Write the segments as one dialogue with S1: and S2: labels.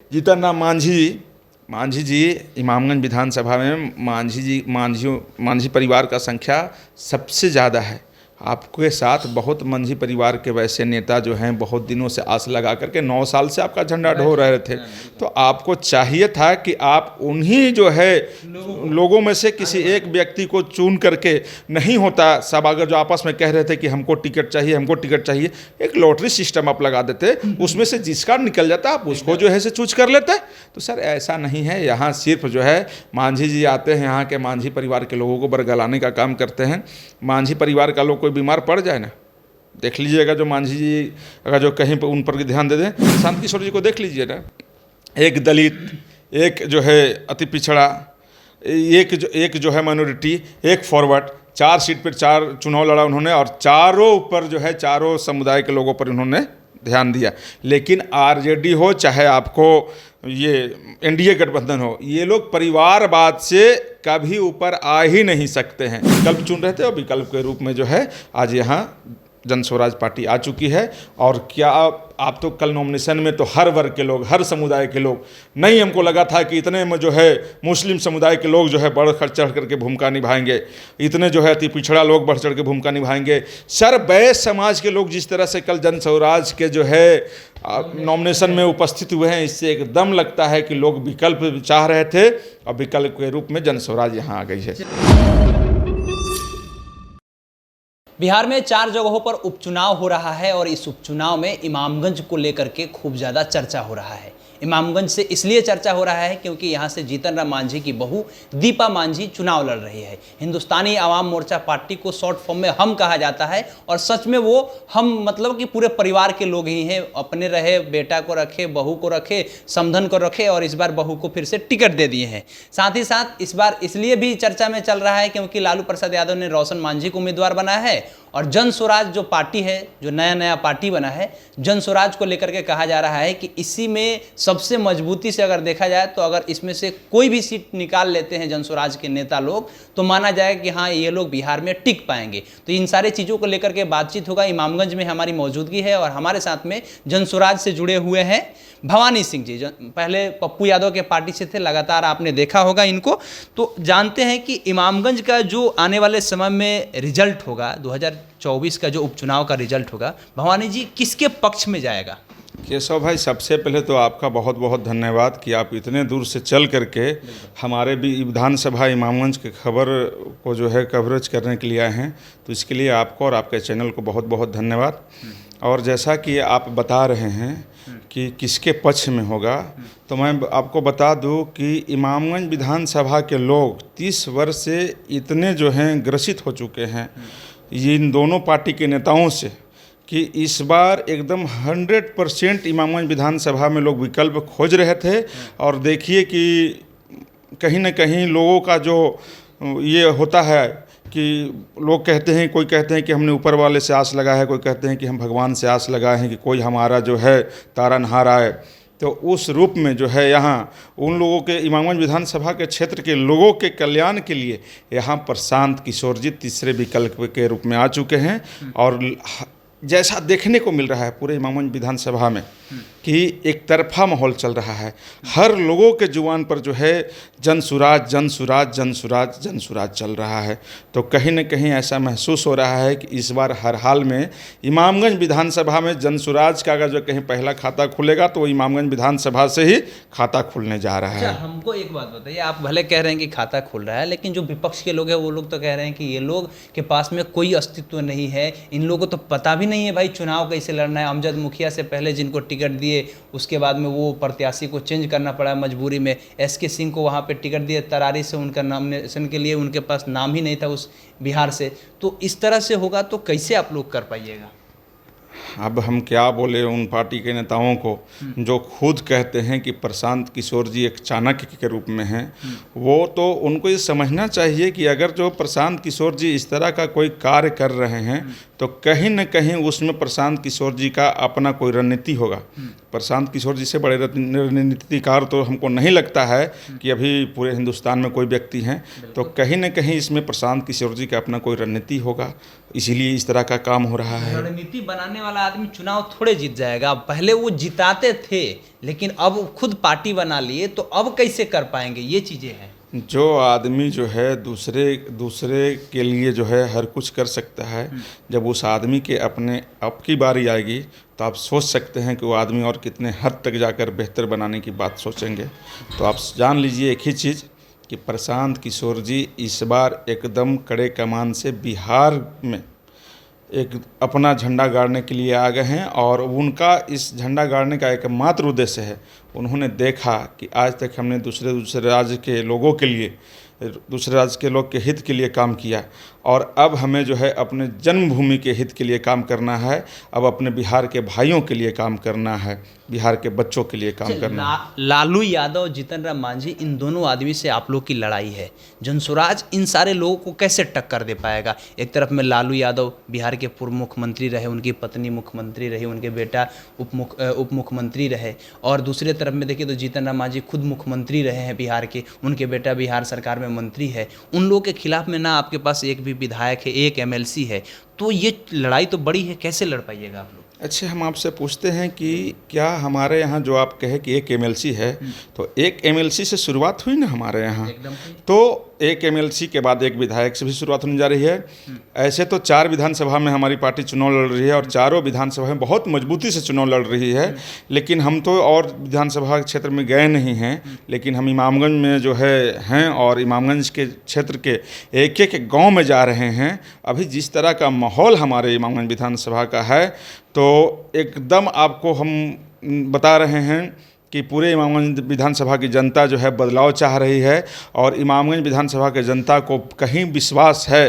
S1: जीतन राम मांझी जी इमामगंज विधानसभा में मांझी परिवार का संख्या सबसे ज़्यादा है। आपके साथ बहुत मांझी परिवार के वैसे नेता जो हैं बहुत दिनों से आस लगा करके 9 साल से आपका झंडा ढो रहे थे, तो आपको चाहिए था कि आप उन्हीं जो है लोगों में से किसी एक व्यक्ति को चुन करके, नहीं होता सब अगर जो आपस में कह रहे थे कि हमको टिकट चाहिए, एक लॉटरी सिस्टम आप लगा देते, उसमें से जिसका निकल जाता आप उसको जो है से चूज कर लेते। तो सर ऐसा नहीं है, यहाँ सिर्फ जो है मांझी जी आते हैं, यहाँ के मांझी परिवार के लोगों को बरगलाने का काम करते हैं। मांझी परिवार का लोग कोई बीमार पड़ जाए ना, देख लीजिएगा जो मांझी जी अगर जो कहीं पर उन पर ध्यान दे दें, शांत किशोर जी को देख लीजिए ना, एक दलित, एक जो है अति पिछड़ा, एक जो है माइनॉरिटी, एक फॉरवर्ड, 4 सीट पर 4 चुनाव लड़ा उन्होंने और चारों ऊपर जो है चारों समुदाय के लोगों पर उन्होंने ध्यान दिया। लेकिन आरजेडी हो चाहे आपको ये एनडीए गठबंधन हो, ये लोग परिवारवाद से कभी ऊपर आ ही नहीं सकते हैं। विकल्प चुन रहे थे और विकल्प के रूप में जो है आज यहाँ जन स्वराज पार्टी आ चुकी है। और क्या आप तो कल नॉमिनेशन में तो हर वर्ग के लोग, हर समुदाय के लोग, नहीं हमको लगा था कि इतने में जो है मुस्लिम समुदाय के लोग जो है बढ़ चढ़ करके भूमिका निभाएंगे, इतने जो है अति पिछड़ा लोग बढ़ चढ़ के भूमिका निभाएंगे। सर वैश्य समाज के लोग जिस तरह से कल जन स्वराज के जो है नॉमिनेशन में उपस्थित हुए हैं, इससे एकदम लगता है कि लोग विकल्प चाह रहे थे और विकल्प के रूप में जन स्वराज यहाँ आ गई है।
S2: बिहार में 4 जगहों पर उपचुनाव हो रहा है और इस उपचुनाव में इमामगंज को लेकर के खूब ज़्यादा चर्चा हो रहा है। इमामगंज से इसलिए चर्चा हो रहा है क्योंकि यहाँ से जीतन राम मांझी की बहू दीपा मांझी चुनाव लड़ रही है। हिंदुस्तानी आवाम मोर्चा पार्टी को शॉर्ट फॉर्म में हम कहा जाता है और सच में वो हम मतलब कि पूरे परिवार के लोग ही हैं। अपने रहे, बेटा को रखे, बहू को रखे, समधन को रखे और इस बार बहू को फिर से टिकट दे दिए हैं। साथ ही साथ इस बार इसलिए भी चर्चा में चल रहा है क्योंकि लालू प्रसाद यादव ने रोशन मांझी को उम्मीदवार बनाया है और जन स्वराज जो पार्टी है, जो नया पार्टी बना है, जन स्वराज को लेकर के कहा जा रहा है कि इसी में सबसे मजबूती से अगर देखा जाए तो अगर इसमें से कोई भी सीट निकाल लेते हैं जन स्वराज के नेता लोग तो माना जाएगा कि हाँ ये लोग बिहार में टिक पाएंगे। तो इन सारे चीज़ों को लेकर के बातचीत होगा। इमामगंज में हमारी मौजूदगी है और हमारे साथ में जन स्वराज से जुड़े हुए हैं भवानी सिंह जी, पहले पप्पू यादव के पार्टी से थे, लगातार आपने देखा होगा इनको। तो जानते हैं कि इमामगंज का जो आने वाले समय में रिजल्ट होगा, 2024 का जो उपचुनाव का रिजल्ट होगा, भवानी जी किसके पक्ष में जाएगा?
S1: केशव भाई, सबसे पहले तो आपका बहुत बहुत धन्यवाद कि आप इतने दूर से चल करके हमारे भी विधानसभा इमामगंज की खबर को जो है कवरेज करने के लिए आए हैं, तो इसके लिए आपको और आपके चैनल को बहुत बहुत धन्यवाद। और जैसा कि आप बता रहे हैं कि किसके पक्ष में होगा, तो मैं आपको बता दूं कि इमामगंज विधानसभा के लोग 30 वर्ष से इतने जो हैं ग्रसित हो चुके हैं इन दोनों पार्टी के नेताओं से कि इस बार एकदम 100% इमामगंज विधानसभा में लोग विकल्प खोज रहे थे। और देखिए कि कहीं न कहीं लोगों का जो ये होता है कि लोग कहते हैं, कोई कहते हैं कि हमने ऊपर वाले से आस लगाया है, कोई कहते हैं कि हम भगवान से आस लगाए हैं कि कोई हमारा जो है तारनहार आए। तो उस रूप में जो है यहाँ उन लोगों के इमामगंज विधानसभा के क्षेत्र के लोगों के कल्याण के लिए यहाँ प्रशांत किशोर जी तीसरे विकल्प के रूप में आ चुके हैं। और जैसा देखने को मिल रहा है पूरे इमामगंज विधानसभा में कि एक तरफा माहौल चल रहा है, हर लोगों के जुबान पर जो है जन स्वराज जन स्वराज जन स्वराज जन स्वराज चल रहा है। तो कहीं न कहीं ऐसा महसूस हो रहा है कि इस बार हर हाल में इमामगंज विधानसभा में जन स्वराज का अगर जो कहीं पहला खाता खुलेगा तो वो इमामगंज विधानसभा से ही खाता खुलने जा रहा है।
S2: हमको एक बात बताइए, आप भले कह रहे हैं कि खाता खुल रहा है, लेकिन जो विपक्ष के लोग हैं वो लोग तो कह रहे हैं कि ये लोग के पास में कोई अस्तित्व नहीं है, इन लोगों को तो पता भी नहीं है भाई चुनाव कैसे लड़ना है। अमजद मुखिया से पहले जिनको टिकट दिए उसके बाद में वो प्रत्याशी को चेंज करना पड़ा मजबूरी में, एसके सिंह को वहाँ पे टिकट दिए, तरारी से उनका नॉमिनेशन के लिए उनके पास नाम ही नहीं था उस बिहार से। तो इस तरह से होगा तो कैसे आप लोग कर पाइएगा?
S1: अब हम क्या बोले उन पार्टी के नेताओं को जो खुद कहते हैं कि प्रशांत किशोर जी एक चाणक्य के रूप में हैं। वो तो उनको ये समझना चाहिए कि अगर जो प्रशांत किशोर जी इस तरह का कोई कार्य कर रहे हैं तो कहीं न कहीं उसमें प्रशांत किशोर जी का अपना कोई रणनीति होगा। प्रशांत किशोर जी से बड़े रणनीतिकार तो हमको नहीं लगता है कि अभी पूरे हिंदुस्तान में कोई व्यक्ति हैं। तो कहीं न कहीं इसमें प्रशांत किशोर जी का अपना कोई रणनीति होगा इसीलिए इस तरह का काम हो रहा है।
S2: रणनीति बनाने वाला आदमी चुनाव थोड़े जीत जाएगा। पहले वो जिताते थे, लेकिन अब खुद पार्टी बना लिए, तो अब कैसे कर पाएंगे? ये चीजें हैं।
S1: जो आदमी जो है दूसरे के लिए जो है हर कुछ कर सकता है, जब उस आदमी के अपने अब की बारी आएगी तो आप सोच सकते हैं कि वो आदमी और कितने हद तक जाकर बेहतर बनाने की बात सोचेंगे। तो आप जान लीजिए एक ही चीज़ कि प्रशांत किशोर जी इस बार एकदम कड़े कमान से बिहार में एक अपना झंडा गाड़ने के लिए आ गए हैं, और उनका इस झंडा गाड़ने का एकमात्र उद्देश्य है, उन्होंने देखा कि आज तक हमने दूसरे राज्य के लोगों के लिए, दूसरे राज्य के लोग के हित के लिए काम किया, और अब हमें जो है अपने जन्मभूमि के हित के लिए काम करना है। अब अपने बिहार के भाइयों के लिए काम करना है, बिहार के बच्चों के लिए काम करना है।
S2: लालू यादव, जीतन राम मांझी, इन दोनों आदमी से आप लोग की लड़ाई है। जनसुराज इन सारे लोगों को कैसे टक्कर दे पाएगा? एक तरफ में लालू यादव बिहार के पूर्व मुख्यमंत्री रहे, उनकी पत्नी मुख्यमंत्री रही, उनके बेटा उप मुख्यमंत्री रहे, और दूसरे तरफ में देखिए तो जीतन राम मांझी खुद मुख्यमंत्री रहे हैं बिहार के, उनके बेटा बिहार सरकार में मंत्री है। उन लोगों के खिलाफ में ना आपके पास एक भी विधायक है, एक एमएलसी है, तो ये लड़ाई तो बड़ी है। कैसे लड़ पाइएगा आप लोग?
S1: अच्छा, हम आपसे पूछते हैं कि क्या हमारे यहाँ जो आप कहे कि एक एमएलसी है, तो एक एमएलसी से शुरुआत हुई ना हमारे यहाँ, तो एक एमएलसी के बाद एक विधायक से भी शुरुआत होने जा रही है। ऐसे तो 4 विधानसभा में हमारी पार्टी चुनाव लड़ रही है, और चारों विधानसभा में बहुत मजबूती से चुनाव लड़ रही है। लेकिन हम तो और विधानसभा क्षेत्र में गए नहीं हैं, लेकिन हम इमामगंज में जो है हैं, और इमामगंज के क्षेत्र के एक एक गाँव में जा रहे हैं। अभी जिस तरह का माहौल हमारे इमामगंज विधानसभा का है, तो एकदम आपको हम बता रहे हैं कि पूरे इमामगंज विधानसभा की जनता जो है बदलाव चाह रही है, और इमामगंज विधानसभा के जनता को कहीं विश्वास है।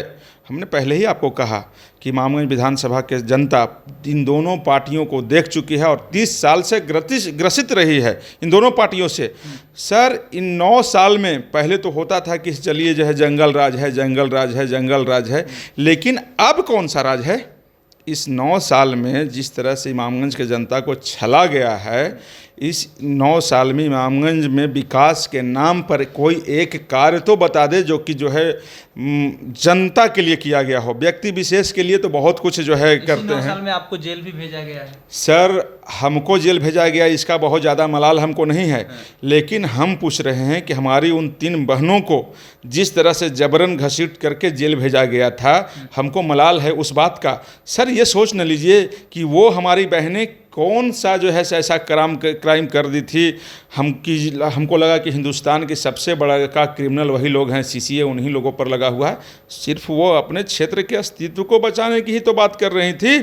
S1: हमने पहले ही आपको कहा कि इमामगंज विधानसभा के जनता इन दोनों पार्टियों को देख चुकी है, और 30 साल से ग्रसित रही है इन दोनों पार्टियों से। सर, इन 9 साल में पहले तो होता था कि चलिए जो है जंगल राज है, जंगल राज है, जंगल राज है, लेकिन अब कौन सा राज है? इस 9 साल में जिस तरह से इमामगंज के जनता को छला गया है, इस 9 साल में इमामगंज में विकास के नाम पर कोई एक कार्य तो बता दे जो कि जो है जनता के लिए किया गया हो। व्यक्ति विशेष के लिए तो बहुत कुछ जो है करते हैं।
S2: 9 साल में आपको जेल भी भेजा गया है।
S1: सर, हमको जेल भेजा गया, इसका बहुत ज़्यादा मलाल हमको नहीं है, लेकिन हम पूछ रहे हैं कि हमारी उन 3 बहनों को जिस तरह से जबरन घसीट करके जेल भेजा गया था, हमको मलाल है उस बात का। सर, ये सोच न लीजिए कि वो हमारी बहनें कौन सा जो है ऐसा क्राइम कर दी थी। हमको लगा कि हिंदुस्तान के सबसे बड़ा का क्रिमिनल वही लोग हैं, सीसीए उन्हीं लोगों पर लगा हुआ है। सिर्फ वो अपने क्षेत्र के अस्तित्व को बचाने की ही तो बात कर रही थी।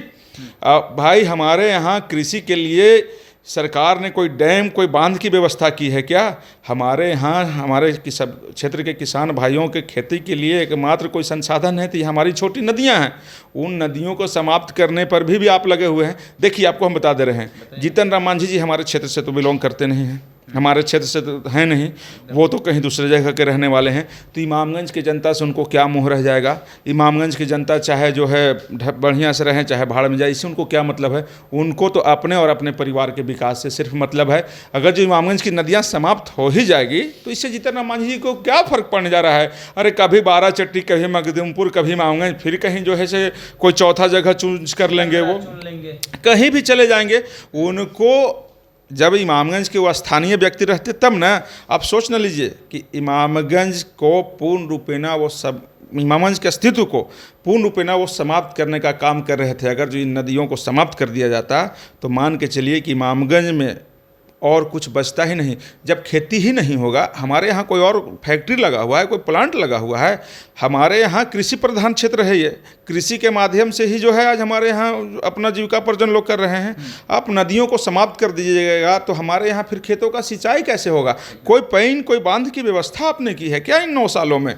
S1: भाई, हमारे यहाँ कृषि के लिए सरकार ने कोई डैम, कोई बांध की व्यवस्था की है क्या? हमारे यहाँ हमारे क्षेत्र के किसान भाइयों के खेती के लिए एकमात्र कोई संसाधन है तो ये हमारी छोटी नदियाँ हैं। उन नदियों को समाप्त करने पर भी आप लगे हुए हैं। देखिए, आपको हम बता दे रहे हैं, जीतन राम मांझी जी हमारे क्षेत्र से तो बिलोंग करते नहीं हैं, हमारे क्षेत्र से तो हैं नहीं, वो तो कहीं दूसरे जगह के रहने वाले हैं। तो इमामगंज की जनता से उनको क्या मुँह रह जाएगा? इमामगंज की जनता चाहे जो है बढ़िया से रहें, चाहे भाड़ में जाए, इससे उनको क्या मतलब है? उनको तो अपने और अपने परिवार के विकास से सिर्फ मतलब है। अगर जो इमामगंज की नदियाँ समाप्त हो ही जाएगी तो इससे जीतन राम मांझी जी को क्या फ़र्क पड़ने जा रहा है? अरे कभी बाराचट्टी, कभी मखदूमपुर, कभी इमामगंज, फिर कहीं जो है से कोई चौथा जगह चूज कर लेंगे, वो कहीं भी चले जाएंगे। उनको जब इमामगंज के वो स्थानीय व्यक्ति रहते तब ना, आप सोच न लीजिए कि इमामगंज को पूर्ण रूपेणा वो सब, इमामगंज के अस्तित्व को पूर्ण रूपेणा वो समाप्त करने का काम कर रहे थे। अगर जो इन नदियों को समाप्त कर दिया जाता तो मान के चलिए कि इमामगंज में और कुछ बचता ही नहीं। जब खेती ही नहीं होगा, हमारे यहाँ कोई और फैक्ट्री लगा हुआ है, कोई प्लांट लगा हुआ है, हमारे यहाँ कृषि प्रधान क्षेत्र है, ये कृषि के माध्यम से ही जो है आज हमारे यहाँ अपना जीविकापार्जन लोग कर रहे हैं। आप नदियों को समाप्त कर दीजिएगा तो हमारे यहाँ फिर खेतों का सिंचाई कैसे होगा? कोई पैन, कोई बांध की व्यवस्था आपने की है क्या इन 9 सालों में?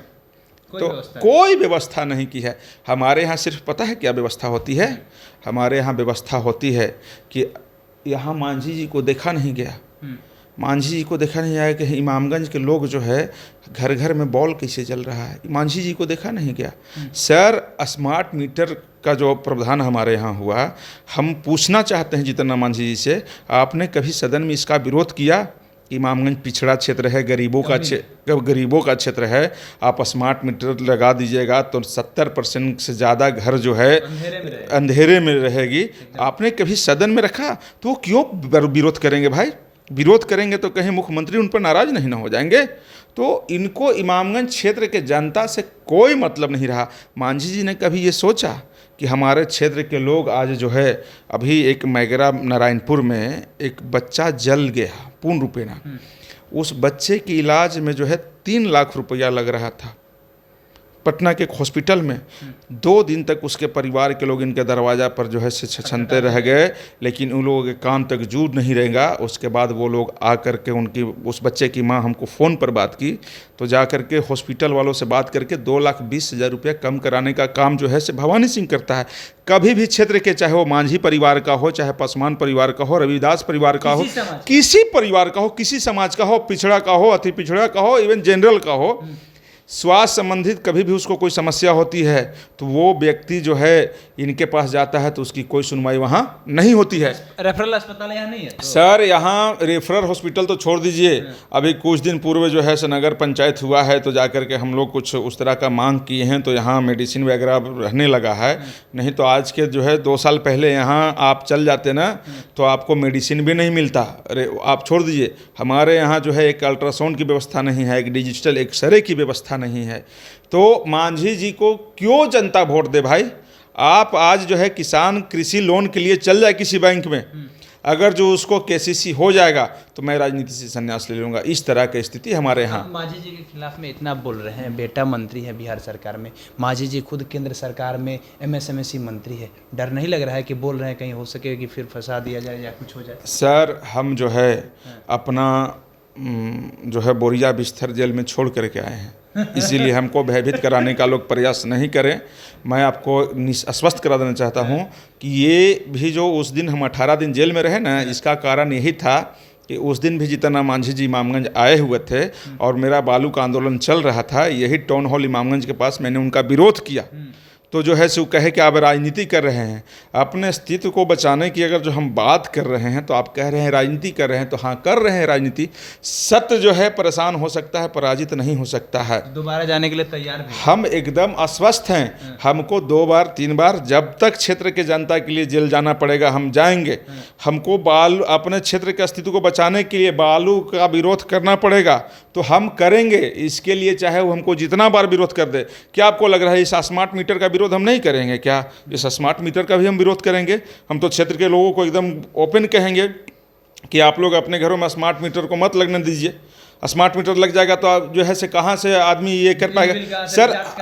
S1: तो कोई व्यवस्था नहीं की है। हमारे यहाँ सिर्फ पता है क्या व्यवस्था होती है? हमारे यहाँ व्यवस्था होती है कि यहाँ मांझी जी को देखा नहीं गया, मांझी जी को देखा नहीं आया कि इमामगंज के लोग जो है घर घर में बॉल कैसे चल रहा है, मांझी जी को देखा नहीं गया। सर, स्मार्ट मीटर का जो प्रावधान हमारे यहाँ हुआ, हम पूछना चाहते हैं जीतन राम मांझी जी से, आपने कभी सदन में इसका विरोध किया? कि इमामगंज पिछड़ा क्षेत्र है, गरीबों का क्षेत्र है, आप स्मार्ट मीटर लगा दीजिएगा तो 70% से ज़्यादा घर जो है अंधेरे में रहेगी। आपने कभी सदन में रखा तो क्यों विरोध करेंगे भाई? विरोध करेंगे तो कहीं मुख्यमंत्री उन पर नाराज नहीं ना हो जाएंगे? तो इनको इमामगंज क्षेत्र के जनता से कोई मतलब नहीं रहा। मांझी जी ने कभी ये सोचा कि हमारे क्षेत्र के लोग आज जो है, अभी एक मैगरा नारायणपुर में एक बच्चा जल गया पूर्ण रूपेणा, उस बच्चे के इलाज में जो है 3 लाख रुपया लग रहा था पटना के एक हॉस्पिटल में। 2 दिन तक उसके परिवार के लोग इनके दरवाज़ा पर जो है छछनते रह गए, लेकिन उन लोगों के कान तक जूं नहीं रहेगा। उसके बाद वो लोग आ कर के उस बच्चे की माँ हमको फ़ोन पर बात की, तो जा कर के हॉस्पिटल वालों से बात करके 2,20,000 रुपया कम कराने का काम जो है से भवानी सिंह करता है। कभी भी क्षेत्र के, चाहे वो मांझी परिवार का हो, चाहे पासवान परिवार का हो, रविदास परिवार का हो, किसी परिवार का हो, किसी समाज का हो, पिछड़ा का हो, अति पिछड़ा का हो, इवन जनरल का हो, स्वास्थ्य संबंधित कभी भी उसको कोई समस्या होती है तो वो व्यक्ति जो है इनके पास जाता है तो उसकी कोई सुनवाई वहाँ नहीं होती है।
S2: रेफरल अस्पताल यहाँ नहीं है तो?
S1: सर यहाँ रेफरल हॉस्पिटल तो छोड़ दीजिए, अभी कुछ दिन पूर्व जो है नगर पंचायत हुआ है तो जाकर के हम लोग कुछ उस तरह का मांग किए हैं तो यहाँ मेडिसिन वगैरह रहने लगा है। नहीं तो आज के जो है 2 साल पहले यहाँ आप चल जाते ना तो आपको मेडिसिन भी नहीं मिलता। अरे आप छोड़ दीजिए, हमारे यहाँ जो है एक अल्ट्रासाउंड की व्यवस्था नहीं है, एक डिजिटल एक्सरे की व्यवस्था नहीं है। तो मांझी जी को क्यों जनता वोट दे भाई? आप आज जो है किसान कृषि लोन के लिए चल जाए किसी बैंक में, अगर जो उसको केसीसी हो जाएगा तो मैं राजनीति से संन्यास ले लूँगा। इस तरह की स्थिति हमारे यहाँ।
S2: मांझी जी के खिलाफ में इतना बोल रहे हैं, बेटा मंत्री है बिहार सरकार में, मांझी जी खुद केंद्र सरकार में MSMSC मंत्री है, डर नहीं लग रहा है कि बोल रहे हैं कहीं हो सके कि फिर फंसा दिया जाए या कुछ हो जाए?
S1: सर हम जो है अपना जो है बोरिया बिस्तर जेल में छोड़ करके आए हैं, इसीलिए हमको भयभीत कराने का लोग प्रयास नहीं करें। मैं आपको आश्वस्त करा देना चाहता हूं कि ये भी जो उस दिन हम 18 दिन जेल में रहे ना, इसका कारण यही था कि उस दिन भी जितना मांझी जी इमामगंज आए हुए थे और मेरा बालू का आंदोलन चल रहा था, यही टाउन हॉल इमामगंज के पास मैंने उनका विरोध किया। तो जो है सो कहे कि आप राजनीति कर रहे हैं, अपने अस्तित्व को बचाने की अगर जो हम बात कर रहे हैं तो आप कह रहे हैं राजनीति कर रहे हैं, तो हाँ कर रहे हैं राजनीति। सत्य जो है परेशान हो सकता है, पराजित नहीं हो सकता है।
S2: दोबारा जाने के लिए तैयार भी?
S1: हम एकदम आश्वस्त हैं। हमको 2 बार 3 बार जब तक क्षेत्र के जनता के लिए जेल जाना पड़ेगा हम जाएंगे। हमको अपने क्षेत्र के अस्तित्व को बचाने के लिए बालू का विरोध करना पड़ेगा तो हम करेंगे। इसके लिए चाहे वो हमको जितना बार विरोध कर दे। क्या आपको लग रहा है इस स्मार्ट मीटर का विरोध हम नहीं करेंगे? क्या इस स्मार्ट मीटर का भी हम विरोध करेंगे? हम तो क्षेत्र के लोगों को एकदम ओपन कहेंगे कि आप लोग अपने घरों में स्मार्ट मीटर को मत लगने दीजिए। स्मार्ट मीटर लग जाएगा तो आप जो है से कहाँ से आदमी ये कर पाएगा?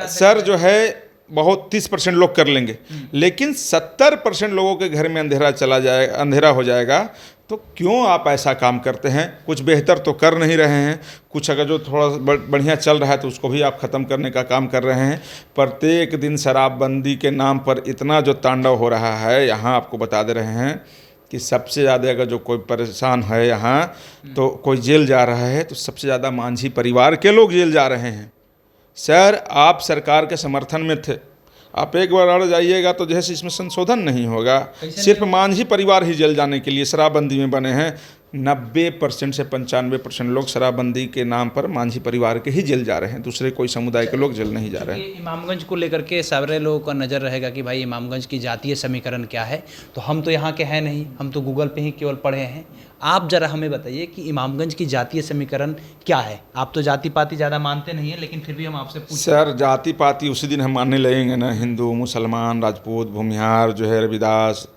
S1: सर जो है बहुत 30% लोग कर लेंगे, लेकिन 70% लोगों के घर में अंधेरा हो जाएगा। तो क्यों आप ऐसा काम करते हैं? कुछ बेहतर तो कर नहीं रहे हैं, कुछ अगर जो थोड़ा बढ़िया चल रहा है तो उसको भी आप ख़त्म करने का काम कर रहे हैं। प्रत्येक दिन शराबबंदी के नाम पर इतना जो तांडव हो रहा है, यहाँ आपको बता दे रहे हैं कि सबसे ज़्यादा अगर जो कोई परेशान है यहाँ तो कोई जेल जा रहा है तो सबसे ज़्यादा मांझी परिवार के लोग जेल जा रहे हैं। सर आप सरकार के समर्थन में थे, आप एक बार अड़ जाइएगा तो जैसे इसमें संशोधन नहीं होगा। सिर्फ मांझी परिवार ही जेल जाने के लिए शराबबंदी में बने हैं। 90% से 95% लोग शराबबंदी के नाम पर मांझी परिवार के ही जेल जा रहे हैं, दूसरे कोई समुदाय के लोग जेल नहीं जा रहे हैं।
S2: इमामगंज को लेकर के सारे लोगों का नज़र रहेगा कि भाई इमामगंज की जातीय समीकरण क्या है, तो हम तो यहाँ के हैं नहीं, हम तो गूगल पे ही केवल पढ़े हैं। आप जरा हमें बताइए कि इमामगंज की जातीय समीकरण क्या है? आप तो जाति पाति ज़्यादा मानते नहीं है, लेकिन फिर भी हम आपसे पूछें।
S1: सर जाति पाति उसी दिन हम मानने लगेंगे ना, हिंदू मुसलमान राजपूत भूमिहार जो है रविदास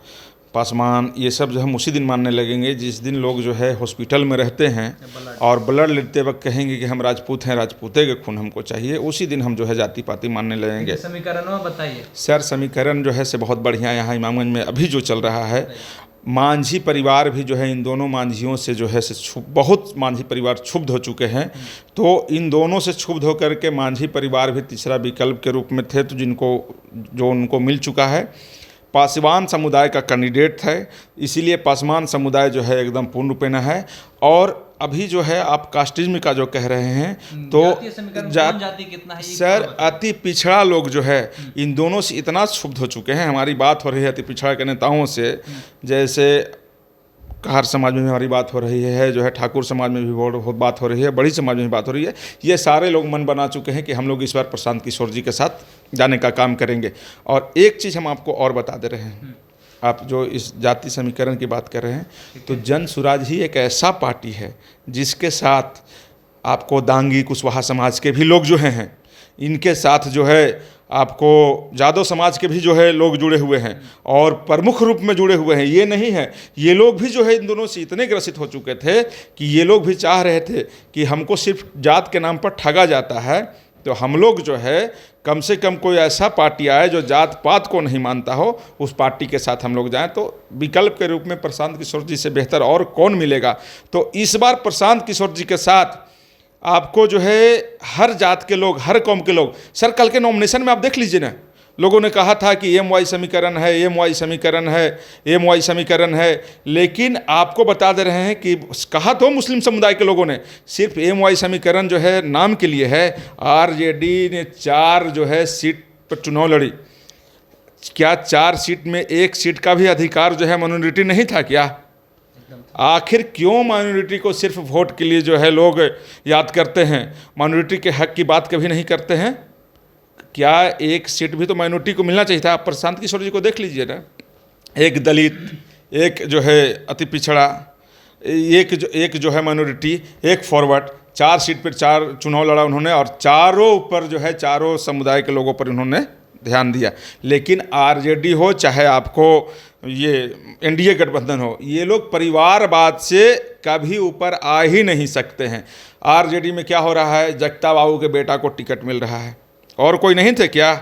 S1: पासवान, ये सब जो हम उसी दिन मानने लगेंगे जिस दिन लोग जो है हॉस्पिटल में रहते हैं और ब्लड लेते वक्त कहेंगे कि हम राजपूत हैं, राजपूते के खून हमको चाहिए, उसी दिन हम जो है जाति पाति मानने लगेंगे।
S2: समीकरण बताइए
S1: सर। समीकरण जो है से बहुत बढ़िया यहाँ इमामगंज में अभी जो चल रहा है, मांझी परिवार भी जो है इन दोनों मांझियों से जो है से बहुत मांझी परिवार क्षुब्ध हो चुके हैं। तो इन दोनों से क्षुब्ध होकर के मांझी परिवार भी तीसरा विकल्प के रूप में थे, तो जो उनको मिल चुका है। पासवान समुदाय का कैंडिडेट है, इसीलिए पासवान समुदाय जो है एकदम पूर्ण रूपेण है। और अभी जो है आप कास्टिज्म का जो कह रहे हैं तो
S2: जाति कितना है
S1: सर, अति पिछड़ा लोग जो है इन दोनों से इतना क्षुब्ध हो चुके हैं। हमारी बात हो रही है अति पिछड़ा के नेताओं से, जैसे कहार समाज में भी हमारी बात हो रही है, जो है ठाकुर समाज में भी बहुत बात हो रही है, बड़ी समाज में भी बात हो रही है। ये सारे लोग मन बना चुके हैं कि हम लोग इस बार प्रशांत किशोर जी के साथ जाने का काम करेंगे। और एक चीज़ हम आपको और बता दे रहे हैं, आप जो इस जाति समीकरण की बात कर रहे हैं, तो जन स्वराज ही एक ऐसा पार्टी है जिसके साथ आपको दांगी कुशवाहा समाज के भी लोग जो हैं, इनके साथ जो है आपको जादव समाज के भी जो है लोग जुड़े हुए हैं और प्रमुख रूप में जुड़े हुए हैं। ये नहीं है, ये लोग भी जो है इन दोनों से इतने ग्रसित हो चुके थे कि ये लोग भी चाह रहे थे कि हमको सिर्फ जात के नाम पर ठगा जाता है, तो हम लोग जो है कम से कम कोई ऐसा पार्टी आए जो जात पात को नहीं मानता हो, उस पार्टी के साथ हम लोग जाएं। तो विकल्प के रूप में प्रशांत किशोर जी से बेहतर और कौन मिलेगा। तो इस बार प्रशांत किशोर जी के साथ आपको जो है हर जात के लोग, हर कौम के लोग, सर कल के नॉमिनेशन में आप देख लीजिए ना, लोगों ने कहा था कि एम वाई समीकरण है, एम वाई समीकरण है, एम वाई समीकरण है, लेकिन आपको बता दे रहे हैं कि कहा तो मुस्लिम समुदाय के लोगों ने, सिर्फ एम वाई समीकरण जो है नाम के लिए है। आरजेडी ने 4 जो है सीट पर चुनाव लड़ी, क्या 4 सीट में 1 सीट का भी अधिकार जो है माइनॉरिटी नहीं था क्या? आखिर क्यों माइनॉरिटी को सिर्फ वोट के लिए जो है लोग याद करते हैं, माइनॉरिटी के हक की बात कभी नहीं करते हैं? क्या 1 सीट भी तो माइनॉरिटी को मिलना चाहिए था। आप प्रशांत किशोर जी को देख लीजिए ना, एक दलित, एक जो है अति पिछड़ा, एक जो है माइनॉरिटी, एक फॉरवर्ड, 4 सीट पर 4 चुनाव लड़ा उन्होंने और चारों ऊपर जो है चारों समुदाय के लोगों पर उन्होंने ध्यान दिया। लेकिन आरजेडी हो चाहे आपको ये एनडीए गठबंधन हो, ये लोग परिवारवाद से कभी ऊपर आ ही नहीं सकते हैं। आरजेडी में क्या हो रहा है, जगता बाबू के बेटा को टिकट मिल रहा है, और कोई नहीं थे क्या?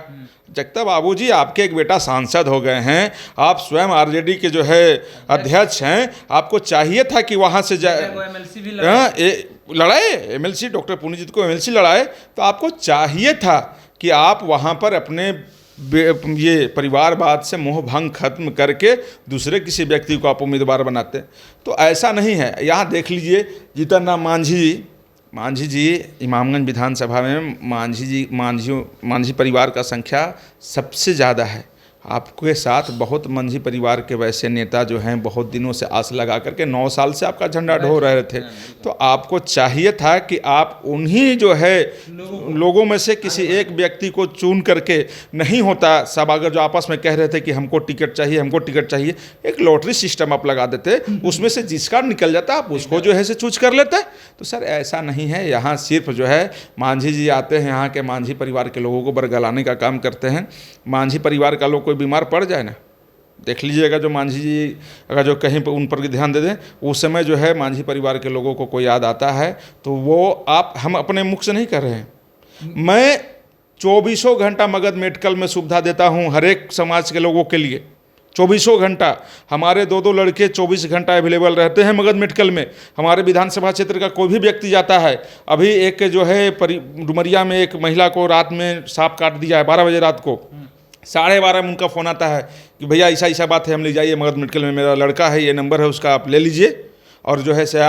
S1: जगता बाबू जी आपके एक बेटा सांसद हो गए हैं, आप स्वयं आरजेडी के जो है अध्यक्ष हैं, आपको चाहिए था कि वहाँ से लड़ाए, एमएलसी डॉक्टर पुनीत को एमएलसी लड़ाए, तो आपको चाहिए था कि आप वहाँ पर अपने ये परिवारवाद से मोह भंग खत्म करके दूसरे किसी व्यक्ति को आप उम्मीदवार बनाते। तो ऐसा नहीं है। यहाँ देख लीजिए जीतन राम मांझी जी इमामगंज विधानसभा में मांझी परिवार का संख्या सबसे ज़्यादा है। आपके साथ बहुत मांझी परिवार के वैसे नेता जो हैं बहुत दिनों से आस लगा करके 9 साल से आपका झंडा ढो रहे थे, तो आपको चाहिए था कि आप उन्हीं जो है लोगों में से किसी एक व्यक्ति को चुन करके, नहीं होता सब अगर जो आपस में कह रहे थे कि हमको टिकट चाहिए, हमको टिकट चाहिए, एक लॉटरी सिस्टम आप लगा देते, उसमें से जिसका निकल जाता आप उसको जो है से चूज कर लेते। तो सर ऐसा नहीं है, यहाँ सिर्फ जो है मांझी जी आते हैं, यहाँ के मांझी परिवार के लोगों को बरगलाने का काम करते हैं। मांझी परिवार का लोग कोई बीमार पड़ जाए ना, देख लीजिएगा, जो मांझी जी अगर जो कहीं पर उन पर ध्यान दे दें, उस समय जो है मांझी परिवार के लोगों को कोई याद आता है तो वो हम अपने मुख से नहीं कर रहे हैं। मैं 24 घंटा मगध मेडिकल में सुविधा देता हूँ हर एक समाज के लोगों के लिए। 24 घंटा हमारे 2 लड़के 24 घंटा अवेलेबल रहते हैं मगध मेडिकल में। हमारे विधानसभा क्षेत्र का कोई भी व्यक्ति जाता है, अभी एक जो है डुमरिया में एक महिला को रात में सांप काट दिया है 12 बजे रात को, 12:30 में उनका फ़ोन आता है कि भैया ऐसा बात है, हम ले जाइए मगध मेडिकल में, मेरा लड़का है, ये नंबर है उसका, आप ले लीजिए। और जो है से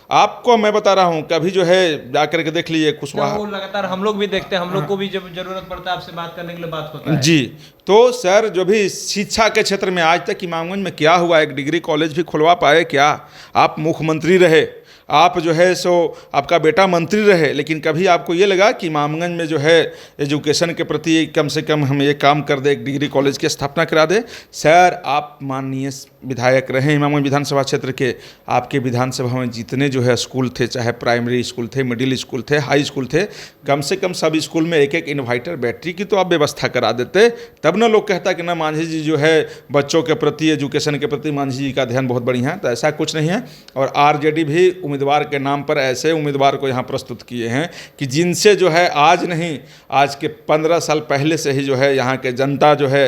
S1: आपको मैं बता रहा हूँ, कभी जो है जा करके देख लीजिए कुशवाहा।
S2: वो लगातार हम लोग भी देखते हैं, हम लोग को भी जब जरूरत पड़ता है आपसे बात करने के लिए बात होता है
S1: जी। तो सर जो भी शिक्षा के क्षेत्र में आज तक इमामगंज में क्या हुआ, एक डिग्री कॉलेज भी खुलवा पाए क्या? आप मुख्यमंत्री रहे, आप जो है सो आपका बेटा मंत्री रहे, लेकिन कभी आपको ये लगा कि इमामगंज में जो है एजुकेशन के प्रति कम से कम हम ये काम कर दे, एक डिग्री कॉलेज की स्थापना करा दे? सर आप माननीय विधायक रहे इमामगंज विधानसभा क्षेत्र के, आपके विधानसभा में जितने जो है स्कूल थे, चाहे प्राइमरी स्कूल थे, मिडिल स्कूल थे, हाई स्कूल थे, कम से कम सब स्कूल में एक इन्वर्टर बैटरी की तो आप व्यवस्था करा देते, तब ना लोग कहता कि ना मांझी जी जो है बच्चों के प्रति, एजुकेशन के प्रति मांझी जी का ध्यान बहुत बढ़िया है। तो ऐसा कुछ नहीं है। और आरजेडी भी उम्मीदवार के नाम पर ऐसे उम्मीदवार को यहाँ प्रस्तुत किए हैं कि जिनसे जो है आज नहीं, आज के 15 साल पहले से ही जो है यहाँ के जनता जो है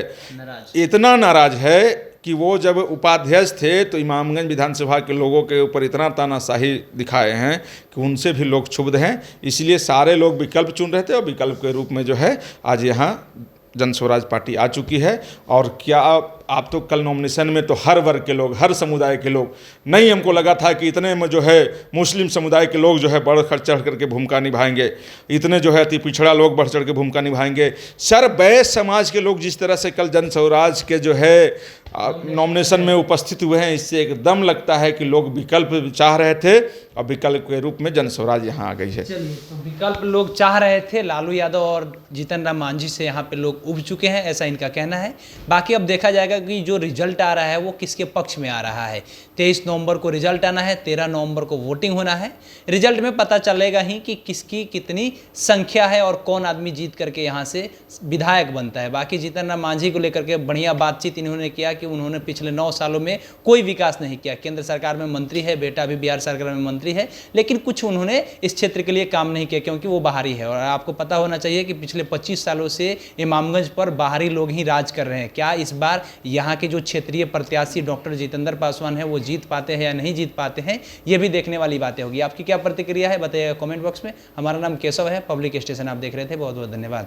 S1: इतना नाराज है कि वो जब उपाध्यक्ष थे तो इमामगंज विधानसभा के लोगों के ऊपर इतना तानाशाही दिखाए हैं कि उनसे भी लोग क्षुब्ध हैं। इसलिए सारे लोग विकल्प चुन रहे थे और विकल्प के रूप में जो है आज यहाँ जन स्वराज पार्टी आ चुकी है। और क्या आप तो कल नॉमिनेशन में तो हर वर्ग के लोग, हर समुदाय के लोग, नहीं हमको लगा था कि इतने में जो है मुस्लिम समुदाय के लोग जो है बढ़ चढ़ करके भूमिका निभाएंगे, इतने जो है अति पिछड़ा लोग बढ़ चढ़ के भूमिका निभाएंगे। सर्ववैश्य समाज के लोग जिस तरह से कल जन स्वराज के जो है नॉमिनेशन में उपस्थित हुए हैं, इससे एकदम लगता है कि लोग विकल्प चाह रहे थे और विकल्प के रूप में जन स्वराज यहाँ आ गई है।
S2: चलिए, तो विकल्प लोग चाह रहे थे, लालू यादव और जीतन राम मांझी से यहाँ पे लोग उब चुके हैं, ऐसा इनका कहना है। बाकी अब देखा जाएगा कि जो रिजल्ट आ रहा है वो किसके पक्ष में आ रहा है। 23 नवंबर को रिजल्ट आना है, 13 नवंबर को वोटिंग होना है। रिजल्ट में पता चलेगा ही कि किसकी कितनी संख्या है और कौन आदमी जीत करके यहाँ से विधायक बनता है। बाकी जीतन राम मांझी को लेकर के बढ़िया बातचीत इन्होंने किया कि उन्होंने पिछले 9 सालों में कोई विकास नहीं किया। केंद्र सरकार में मंत्री है, बेटा भी बिहार सरकार में मंत्री है, लेकिन कुछ उन्होंने इस क्षेत्र के लिए काम नहीं किया क्योंकि वो बाहरी है। और आपको पता होना चाहिए कि पिछले 25 सालों से इमामगंज पर बाहरी लोग ही राज कर रहे हैं। क्या इस बार यहाँ के जो क्षेत्रीय प्रत्याशी डॉक्टर जितेंद्र पासवान है वो जीत पाते हैं या नहीं जीत पाते हैं, ये भी देखने वाली बातें होगी। आपकी क्या प्रतिक्रिया है बताइएगा कमेंट बॉक्स में। हमारा नाम केशव है, पब्लिक स्टेशन आप देख रहे थे। बहुत बहुत धन्यवाद।